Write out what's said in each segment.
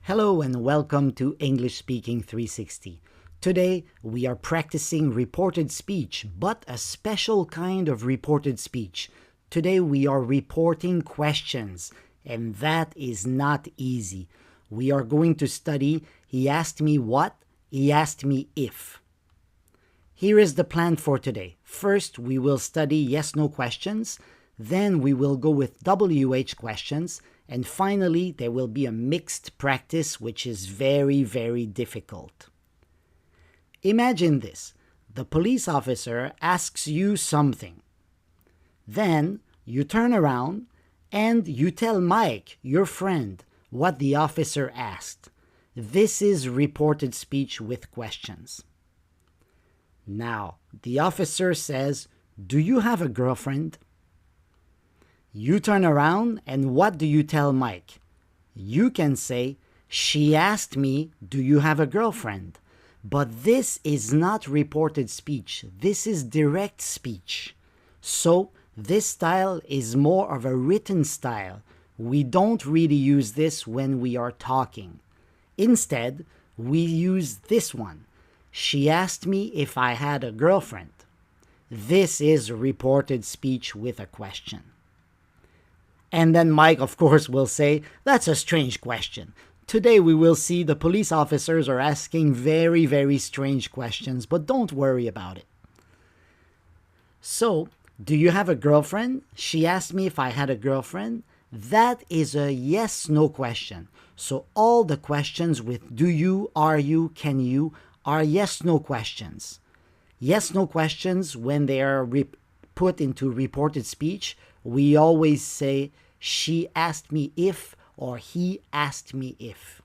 Hello and welcome to English Speaking 360. Today we are practicing reported speech, but a special kind of reported speech. Today we are reporting questions, and that is not easy. We are going to study he asked me what, he asked me if. Here is the plan for today. First, we will study yes-no questions. Then we will go with WH questions. And finally, there will be a mixed practice, which is very, very difficult. Imagine this. The police officer asks you something. Then you turn around and you tell Mike, your friend, what the officer asked. This is reported speech with questions. Now, the officer says, "Do you have a girlfriend?" You turn around and what do you tell Mike? You can say, "She asked me, do you have a girlfriend?" But this is not reported speech. This is direct speech. So this style is more of a written style. We don't really use this when we are talking. Instead, we use this one. She asked me if I had a girlfriend. This is reported speech with a question. And then Mike, of course, will say, "That's a strange question." Today we will see the police officers are asking very, very strange questions, but don't worry about it. So, do you have a girlfriend? She asked me if I had a girlfriend. That is a yes-no question. So all the questions with do you, are you, can you are yes-no questions. Yes-no questions, when they are put into reported speech, we always say, "She asked me if," or "he asked me if."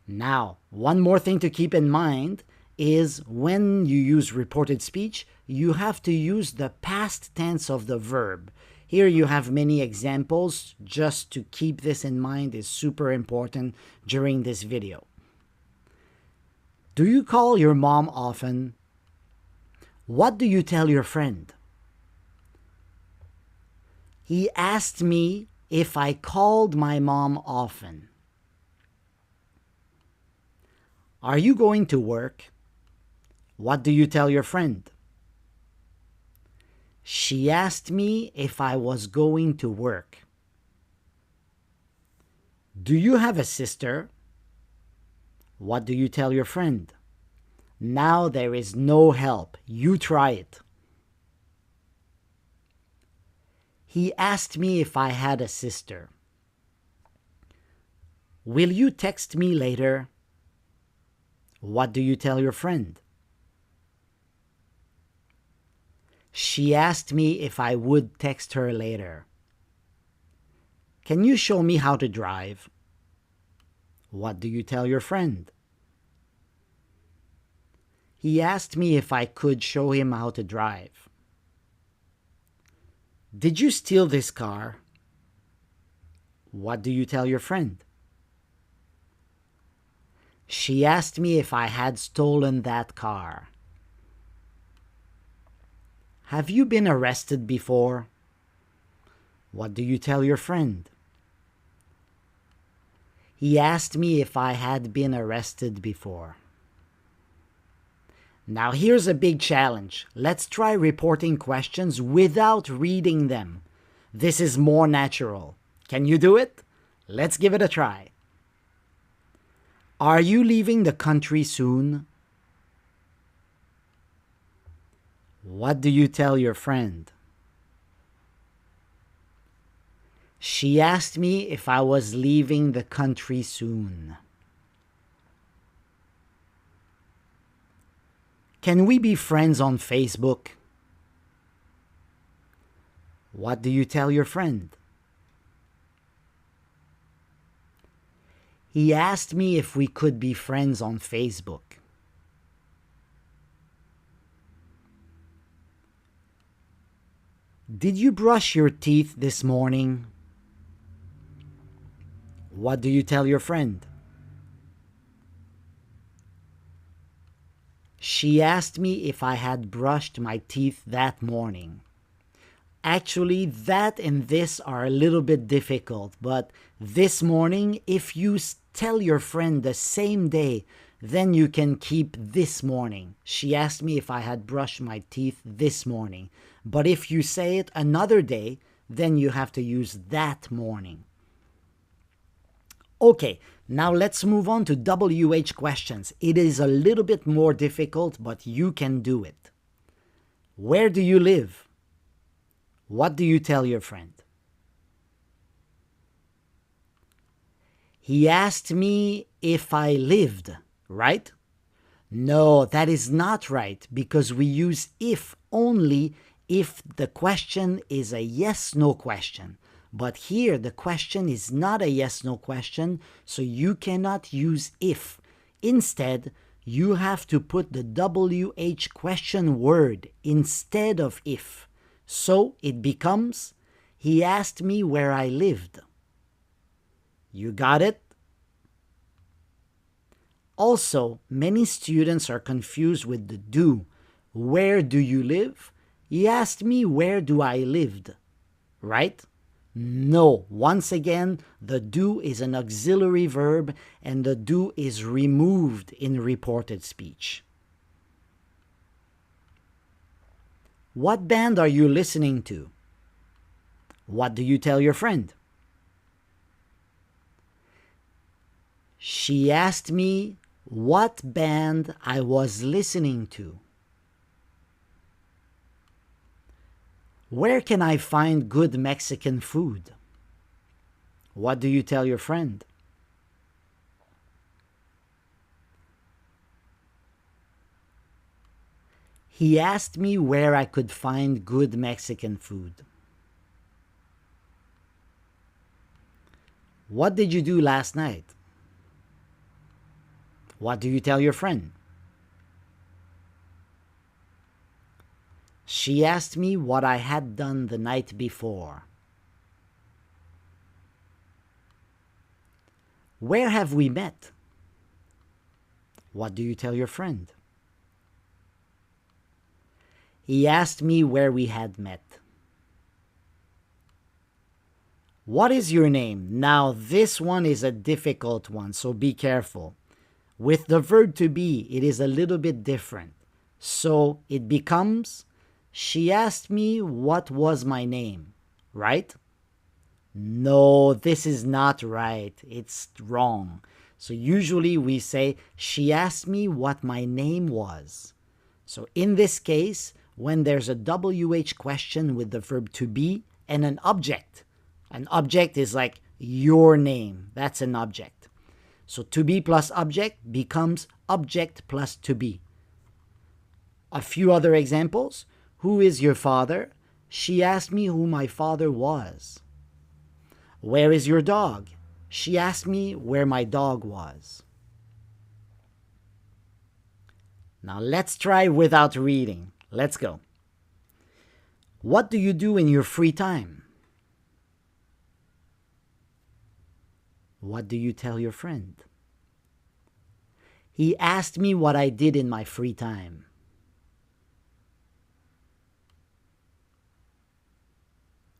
Now, one more thing to keep in mind is when you use reported speech, you have to use the past tense of the verb. Here you have many examples. Just to keep this in mind is super important during this video. Do you call your mom often? What do you tell your friend? He asked me if I called my mom often. Are you going to work? What do you tell your friend? She asked me if I was going to work. Do you have a sister? What do you tell your friend? Now there is no help. You try it. He asked me if I had a sister. Will you text me later? What do you tell your friend? She asked me if I would text her later. Can you show me how to drive? What do you tell your friend? He asked me if I could show him how to drive. Did you steal this car? What do you tell your friend? She asked me if I had stolen that car. Have you been arrested before? What do you tell your friend? He asked me if I had been arrested before. Now here's a big challenge. Let's try reporting questions without reading them. This is more natural. Can you do it? Let's give it a try. Are you leaving the country soon? What do you tell your friend? She asked me if I was leaving the country soon. Can we be friends on Facebook? What do you tell your friend? He asked me if we could be friends on Facebook. Did you brush your teeth this morning? What do you tell your friend? She asked me if I had brushed my teeth that morning. Actually, that and this are a little bit difficult, but this morning, if you tell your friend the same day, then you can keep this morning. She asked me if I had brushed my teeth this morning. But if you say it another day, then you have to use that morning. Okay, now let's move on to WH questions. It is a little bit more difficult, but you can do it. Where do you live? What do you tell your friend? He asked me if I lived, right? No, that is not right, because we use if only if the question is a yes-no question. But here the question is not a yes-no question, so you cannot use if. Instead, you have to put the WH question word instead of if. So it becomes, he asked me where I lived. You got it? Also, many students are confused with the do. Where do you live? He asked me where do I lived, right? No, once again, the do is an auxiliary verb and the do is removed in reported speech. What band are you listening to? What do you tell your friend? She asked me what band I was listening to. Where can I find good Mexican food? What do you tell your friend? He asked me where I could find good Mexican food. What did you do last night? What do you tell your friend? She asked me what I had done the night before. Where have we met? What do you tell your friend? He asked me where we had met. What is your name? Now this one is a difficult one, so be careful. With the verb to be, it is a little bit different. So it becomes, she asked me what was my name, right? No, this is not right. It's wrong. So usually we say, she asked me what my name was. So in this case, when there's a WH question with the verb to be and an object is like your name. That's an object. So to be plus object becomes object plus to be. A few other examples. Who is your father? She asked me who my father was. Where is your dog? She asked me where my dog was. Now let's try without reading. Let's go. What do you do in your free time? What do you tell your friend? He asked me what I did in my free time.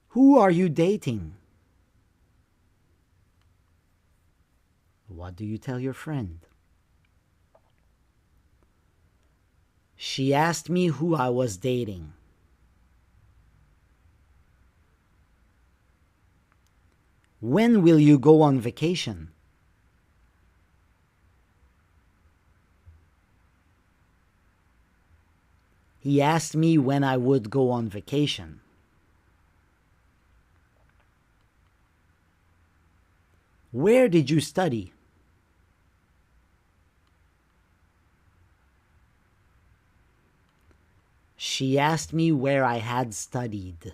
Who are you dating? What do you tell your friend? She asked me who I was dating. When will you go on vacation? He asked me when I would go on vacation. Where did you study? She asked me where I had studied.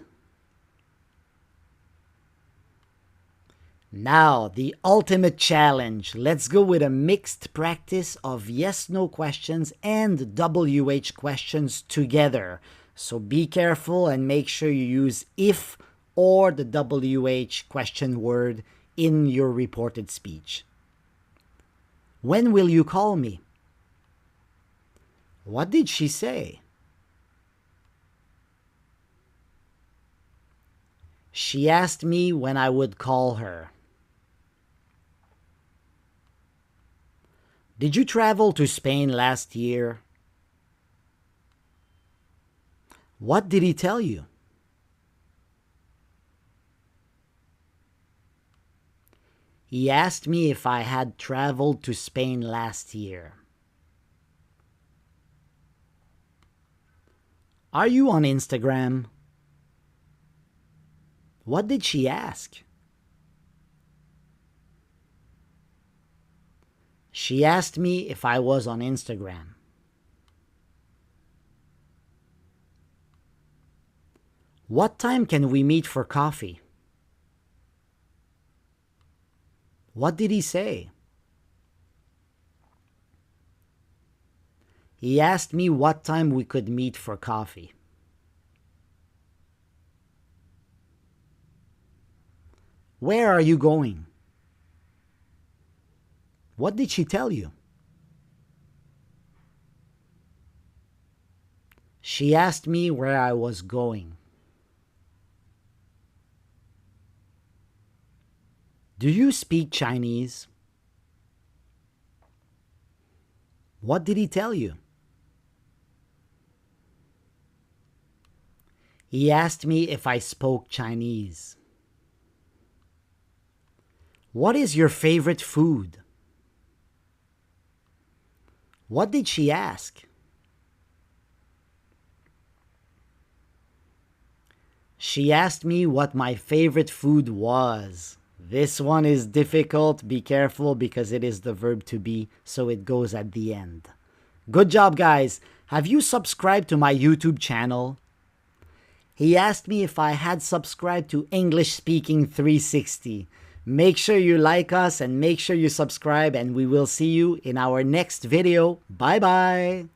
Now, the ultimate challenge. Let's go with a mixed practice of yes-no questions and WH questions together. So be careful and make sure you use if or the WH question word in your reported speech. When will you call me? What did she say? She asked me when I would call her. Did you travel to Spain last year? What did he tell you? He asked me if I had traveled to Spain last year. Are you on Instagram? What did she ask? She asked me if I was on Instagram. What time can we meet for coffee? What did he say? He asked me what time we could meet for coffee. Where are you going? What did she tell you? She asked me where I was going. Do you speak Chinese? What did he tell you? He asked me if I spoke Chinese. What is your favorite food? What did she ask? She asked me what my favorite food was. This one is difficult. Be careful because it is the verb to be, so it goes at the end. Good job, guys. Have you subscribed to my YouTube channel? He asked me if I had subscribed to English Speaking 360. Make sure you like us and make sure you subscribe, and we will see you in our next video. Bye-bye.